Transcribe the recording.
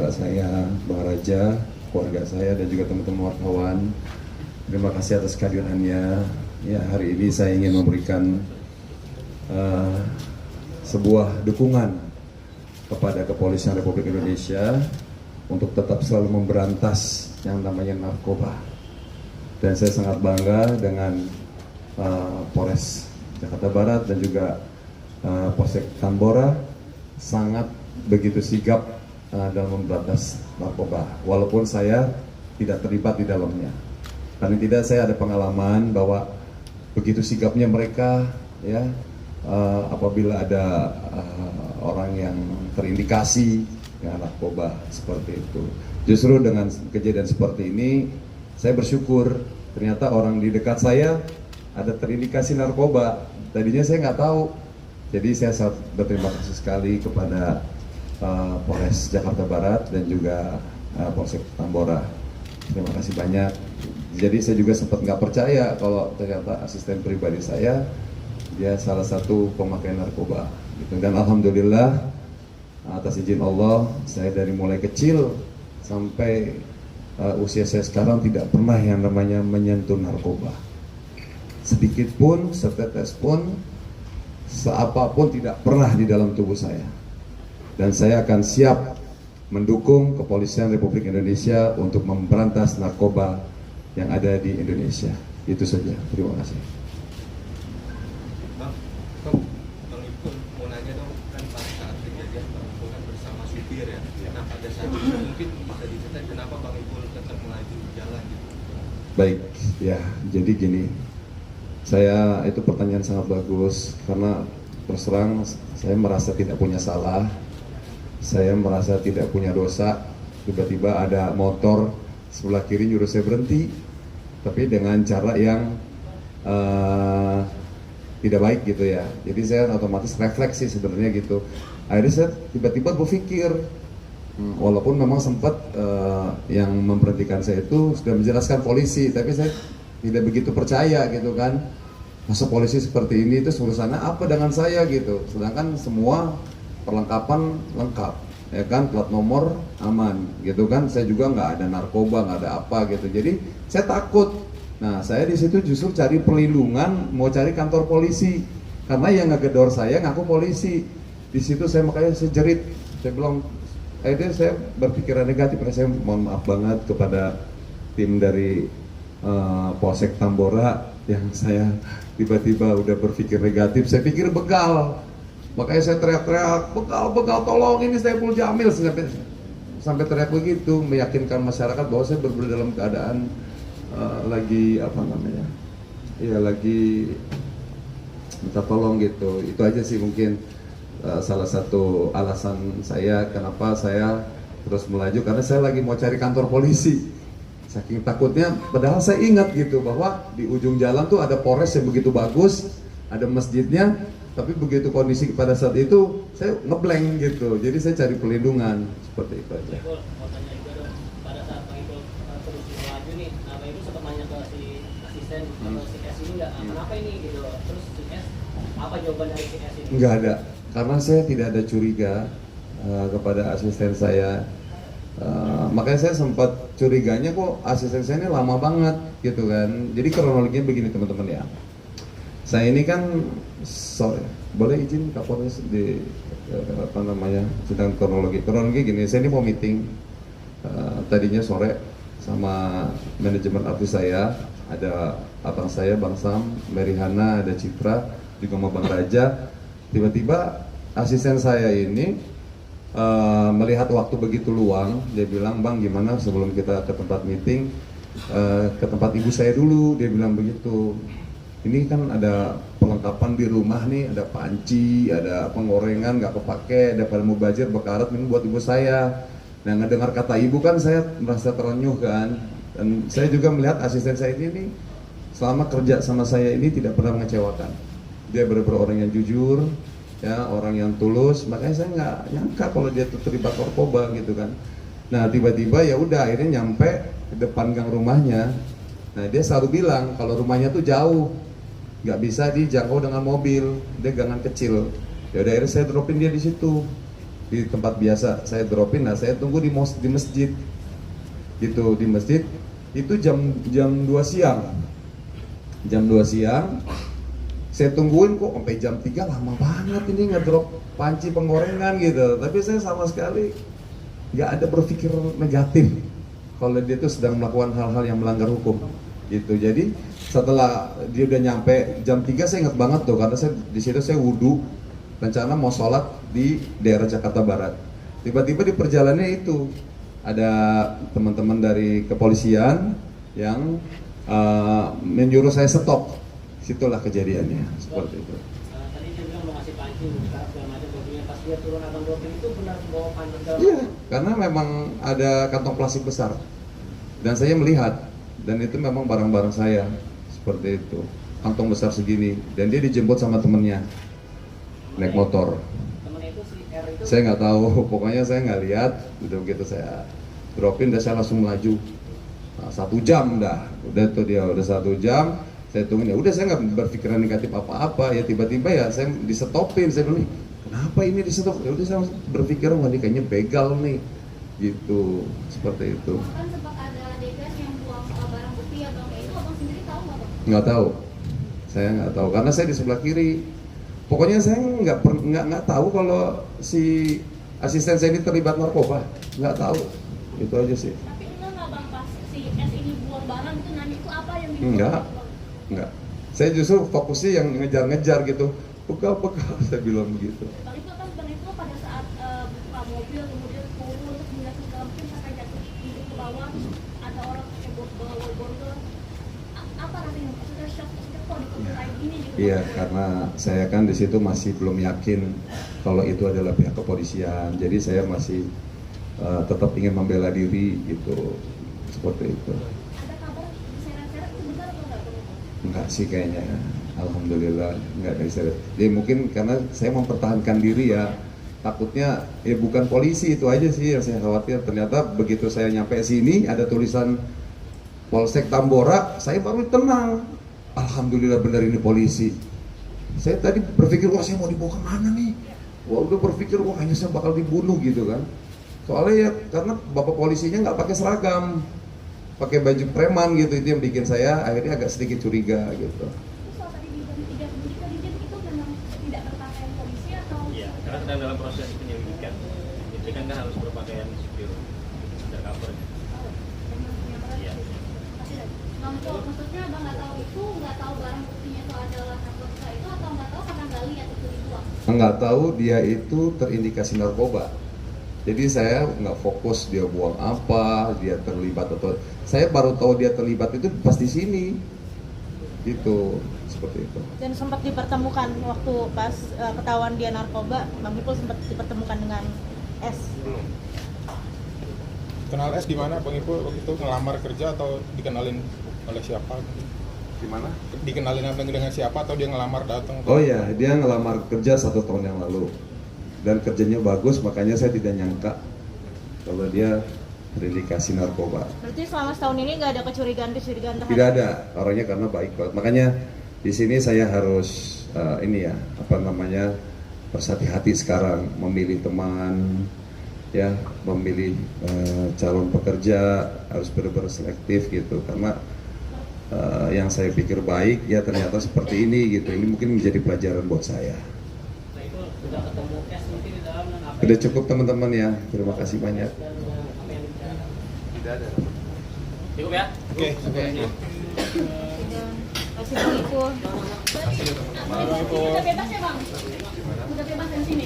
bapak saya, Bang Raja, keluarga saya dan juga teman-teman wartawan. Terima kasih atas kehadirannya. Ya, hari ini saya ingin memberikan sebuah dukungan kepada Kepolisian Republik Indonesia untuk tetap selalu memberantas yang namanya narkoba. Dan saya sangat bangga dengan Polres Jakarta Barat dan juga Polsek Tambora sangat begitu sigap dalam memberantas narkoba. Walaupun saya tidak terlibat di dalamnya. Paling tidak saya ada pengalaman bahwa begitu sigapnya mereka, ya, apabila ada orang yang terindikasi dengan narkoba seperti itu. Justru dengan kejadian seperti ini, saya bersyukur ternyata orang di dekat saya ada terindikasi narkoba. Tadinya saya nggak tahu. Jadi saya sangat berterima kasih sekali kepada Polres Jakarta Barat dan juga Polsek Tambora. Terima kasih banyak. Jadi saya juga sempat nggak percaya kalau ternyata asisten pribadi saya dia salah satu pemakai narkoba. Gitu. Dan alhamdulillah atas izin Allah saya dari mulai kecil sampai usia saya sekarang tidak pernah yang namanya menyentuh narkoba. Sedikit pun, setetes pun, seapapun tidak pernah di dalam tubuh saya. Dan saya akan siap mendukung Kepolisian Republik Indonesia untuk memberantas narkoba yang ada di Indonesia. Itu saja. Terima kasih. Bang Ipul mau nanya dong, kan pada saat kejadian Bang Ipul kan bersama supir ya. Nah pada saat itu mungkin bisa diceritain kenapa Bang Ipul tetap melaju jalan gitu. Baik, ya jadi gini. Saya itu pertanyaan sangat bagus karena terus terang saya merasa tidak punya salah. Saya merasa tidak punya dosa. Tiba-tiba ada motor sebelah kiri nyuruh saya berhenti, tapi dengan cara yang tidak baik gitu ya. Jadi saya otomatis refleksi sebenarnya gitu. Akhirnya saya tiba-tiba berpikir, walaupun memang sempat yang memberhentikan saya itu sudah menjelaskan polisi, tapi saya tidak begitu percaya gitu kan. Masa polisi seperti ini itu urusannya apa dengan saya gitu. Sedangkan semua perlengkapan lengkap, ya kan, plat nomor aman gitu kan. Saya juga nggak ada narkoba, nggak ada apa gitu. Jadi saya takut. Nah saya di situ justru cari perlindungan, mau cari kantor polisi karena yang ngegedor saya ngaku polisi. Di situ saya makanya saya jerit, saya bilang, akhirnya saya berpikiran negatif. Saya mohon maaf banget kepada tim dari Polsek Tambora yang saya tiba-tiba udah berpikir negatif. Saya pikir begal, makanya saya teriak-teriak, begal tolong, ini saya Saiful Jamil, sampai teriak begitu, meyakinkan masyarakat bahwa saya benar dalam keadaan lagi apa namanya, ya lagi minta tolong gitu. Itu aja sih mungkin salah satu alasan saya kenapa saya terus melaju, karena saya lagi mau cari kantor polisi. Saking takutnya, padahal saya ingat gitu bahwa di ujung jalan tuh ada Polres yang begitu bagus, ada masjidnya, tapi begitu kondisi pada saat itu saya ngeblank gitu. Jadi saya cari perlindungan seperti itu aja. Mau tanya juga dong, pada saat Bang Ipul terus melaju nih, Bang Ipul sempat nanya ke si asisten atau si S ini nggak, kenapa ini gitu, terus si S apa jawaban dari si S ini? Nggak ada, karena saya tidak ada curiga kepada asisten saya. Makanya saya sempat curiganya kok asisten saya ini lama banget gitu kan. Jadi kronologinya begini teman-teman ya. Saya ini kan sore, boleh izin Kapolres di apa namanya tentang kronologi. Kronologi gini, saya ini mau meeting tadinya sore sama manajemen artis saya, ada abang saya Bang Sam, Mary Hana, ada Citra, juga sama Bang Raja. Tiba-tiba asisten saya ini melihat waktu begitu luang, dia bilang, Bang gimana sebelum kita ke tempat meeting ke tempat ibu saya dulu, dia bilang begitu. Ini kan ada perlengkapan di rumah nih, ada panci, ada penggorengan nggak kepake, ada pada mubazir bekarat, ini buat ibu saya. Nah ngedengar kata ibu kan saya merasa terenyuh kan, dan saya juga melihat asisten saya ini nih, selama kerja sama saya ini tidak pernah mengecewakan. Dia benar-benar orang yang jujur, ya, orang yang tulus. Makanya saya nggak nyangka kalau dia terlibat narkoba gitu kan. Nah tiba-tiba ya udah akhirnya nyampe ke depan gang rumahnya. Nah dia selalu bilang kalau rumahnya tuh jauh, nggak bisa dijangkau dengan mobil, dia gangan kecil. Ya udah akhirnya saya dropin dia di situ. di tempat biasa saya dropin. Nah saya tunggu di masjid gitu, di masjid itu jam 2 siang. Jam 2 siang saya tungguin kok sampai jam 3, lama banget ini ngedrop panci penggorengan gitu. Tapi saya sama sekali nggak ada berpikir negatif kalau dia itu sedang melakukan hal-hal yang melanggar hukum gitu. Jadi setelah dia udah nyampe jam 3, saya ingat banget tuh karena saya di situ saya wudhu, rencana mau sholat di daerah Jakarta Barat. Tiba-tiba di perjalanannya itu ada teman-teman dari kepolisian yang menyuruh saya stop. Situlah kejadiannya seperti itu. Tadi dia bilang mau ngasih panci, segala macam baunya. Pas dia turun abang dropin itu benar bawa panci segala Iya, macam. karena memang ada kantong plastik besar dan saya melihat, dan itu memang barang-barang saya seperti itu, kantong besar segini, dan dia dijemput sama temennya naik motor. Temennya itu si R itu. Saya nggak tahu, pokoknya saya nggak lihat. Begitu saya dropin, dan saya langsung melaju. Nah, 1 jam udah tuh dia udah 1 jam. Saya tungguin, ya udah saya nggak berpikiran negatif apa-apa. Ya tiba-tiba ya saya disetopin, saya bilang, kenapa ini disetop? Ya udah saya berpikir, wah ini kayaknya begal nih, gitu, seperti itu. Kan sempat ada adegan yang buang barang bukti ya bang, itu abang sendiri tahu nggak bang? Nggak tahu, saya nggak tahu karena saya di sebelah kiri. Pokoknya saya nggak tahu kalau si asisten saya ini terlibat narkoba, nggak tahu, itu aja sih. Tapi enggak nggak bang, pas si S ini buang barang itu nanya itu apa yang dibuang? Enggak. Saya justru fokusnya yang ngejar-ngejar gitu. Bekal, saya bilang begitu. Bang itu kan bang itu pada saat buka mobil kemudian turun terus melihat segala mungkin sampai jatuh hidup ke bawah, terus ada orang pakai botol. Apa rasanya? Maksudnya shock, maksudnya kok dikepulai gini gitu? Iya, karena saya kan di situ masih belum yakin kalau itu adalah pihak kepolisian. Jadi saya masih tetap ingin membela diri gitu, seperti itu. Ada kabar diseret-seret itu benar atau enggak bang? Enggak sih kayaknya, alhamdulillah enggak ada diseret. Jadi mungkin karena saya mempertahankan diri ya, takutnya ya bukan polisi, itu aja sih yang saya khawatir. Ternyata begitu saya nyampe sini ada tulisan Polsek Tambora, saya baru tenang. Alhamdulillah benar ini polisi. Saya tadi berpikir, wah saya mau dibawa kemana nih? Wah udah berpikir, wah kayaknya saya bakal dibunuh gitu kan. Soalnya ya karena bapak polisinya nggak pakai seragam, pakai baju preman gitu, itu yang bikin saya akhirnya agak sedikit curiga gitu. Terus kalau tadi di jam 3 kemudian tadi itu memang tidak berpakaian polisi atau? Iya, karena sedang dalam proses penyelidikan. Jadi kan harus berpakaian sipil undercover. Iya. Maksudnya abang nggak tahu itu, nggak tahu barang buktinya itu adalah narkotika itu, atau nggak tahu karena nggak lihat itu dibuang? Nggak tahu dia itu terindikasi narkoba. Jadi saya nggak fokus dia buang apa, dia terlibat atau, saya baru tahu dia terlibat itu pas di sini, gitu, seperti itu. Dan sempat dipertemukan waktu pas ketahuan dia narkoba, Bang Ipul sempat dipertemukan dengan S. Kenal S di mana Bang Ipul waktu itu, ngelamar kerja atau dikenalin oleh siapa? Gimana? Dikenalin dengan siapa atau dia ngelamar datang? Oh iya, dia ngelamar kerja 1 tahun yang lalu. Dan kerjanya bagus, makanya saya tidak nyangka kalau dia terindikasi narkoba. Berarti selama setahun ini nggak ada kecurigaan terhadap? Tidak ada, orangnya karena baik banget. Makanya di sini saya harus berhati-hati sekarang memilih teman, ya, memilih calon pekerja harus benar-benar selektif gitu. Karena yang saya pikir baik ya ternyata seperti ini gitu. Ini mungkin menjadi pelajaran buat saya. Nah itu sudah ketemu S mungkin di dalam dan apa? Udah cukup teman-teman ya. Terima kasih banyak. Dan apa yang dibicarakan? Tidak ada. Cukup ya? Oke. Kasih Bang Ipul. Udah bebas ya bang? Udah bebas dari sini?